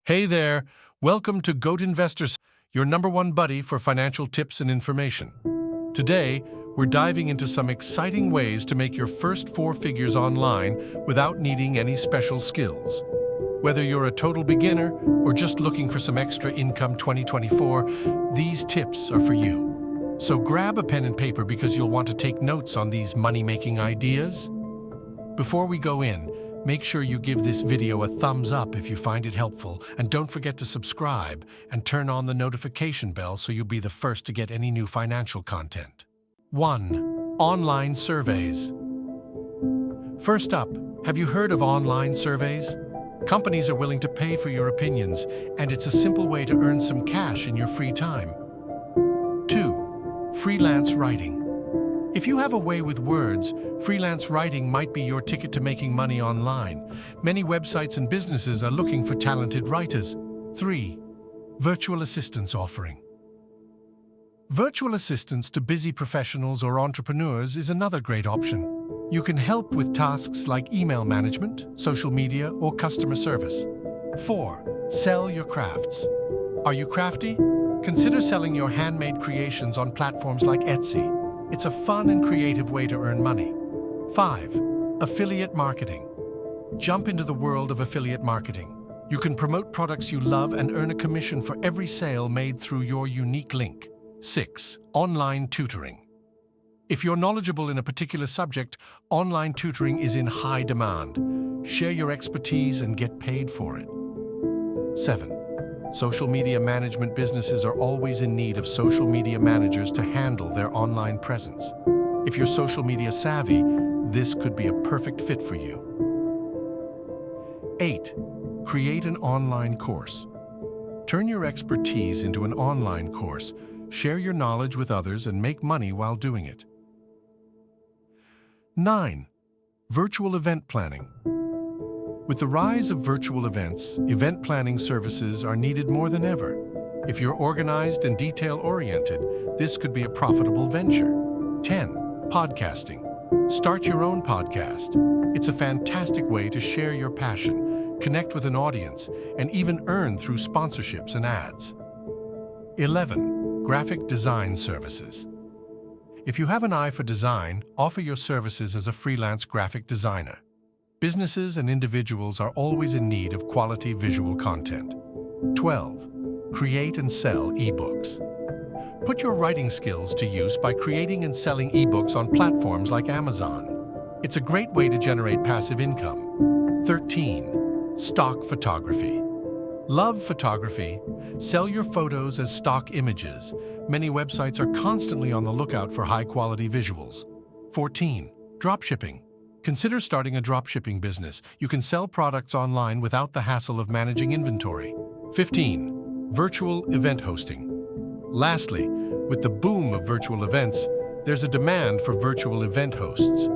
Hey there, welcome to Goat Investors, your number one buddy for financial tips and information. Today, we're diving into some exciting ways to make your first four figures online without needing any special skills. Whether you're a total beginner or just looking for some extra income 2024, these tips are for you. So grab a pen and paper because you'll want to take notes on these money-making ideas. Before we go in, make sure you give this video a thumbs up if you find it helpful, and don't forget to subscribe and turn on the notification bell so you'll be the first to get any new financial content. 1. Online surveys. First up, have you heard of online surveys? Companies are willing to pay for your opinions, and it's a simple way to earn some cash in your free time. 2. Freelance writing. If you have a way with words, freelance writing might be your ticket to making money online. Many websites and businesses are looking for talented writers. 3. Virtual assistants offering. Virtual assistants to busy professionals or entrepreneurs is another great option. You can help with tasks like email management, social media, or customer service. 4. Sell your crafts. Are you crafty? Consider selling your handmade creations on platforms like Etsy. It's a fun and creative way to earn money. 5. Affiliate marketing. Jump into the world of affiliate marketing. You can promote products you love and earn a commission for every sale made through your unique link. 6. Online tutoring. If you're knowledgeable in a particular subject, online tutoring is in high demand. Share your expertise and get paid for it. 7. Social media management. Businesses are always in need of social media managers to handle their online presence. If you're social media savvy, this could be a perfect fit for you. 8. Create an online course. Turn your expertise into an online course. Share your knowledge with others and make money while doing it. 9. Virtual event planning. With the rise of virtual events, event planning services are needed more than ever. If you're organized and detail-oriented, this could be a profitable venture. 10. Podcasting. Start your own podcast. It's a fantastic way to share your passion, connect with an audience, and even earn through sponsorships and ads. 11. Graphic design services. If you have an eye for design, offer your services as a freelance graphic designer. Businesses and individuals are always in need of quality visual content. 12. Create and sell ebooks. Put your writing skills to use by creating and selling ebooks on platforms like Amazon. It's a great way to generate passive income. 13. Stock photography. Love photography? Sell your photos as stock images. Many websites are constantly on the lookout for high-quality visuals. 14. Dropshipping. Consider starting a dropshipping business. You can sell products online without the hassle of managing inventory. 15. Virtual event hosting. Lastly, with the boom of virtual events, there's a demand for virtual event hosts.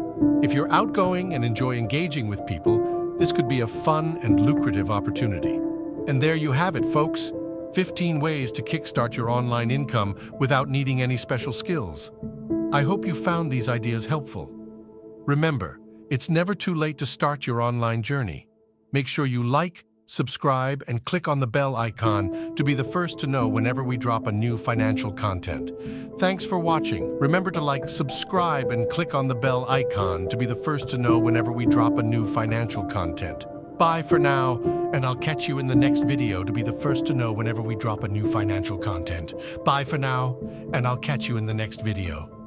If you're outgoing and enjoy engaging with people, this could be a fun and lucrative opportunity. And there you have it, folks. 15 ways to kickstart your online income without needing any special skills. I hope you found these ideas helpful. Remember, it's never too late to start your online journey. Make sure you like, subscribe, and click on the bell icon to be the first to know whenever we drop a new financial content. Thanks for watching. Remember to like, subscribe, and click on the bell icon to be the first to know whenever we drop a new financial content. Bye for now, and I'll catch you in the next video to be the first to know whenever we drop a new financial content. Bye for now, and I'll catch you in the next video.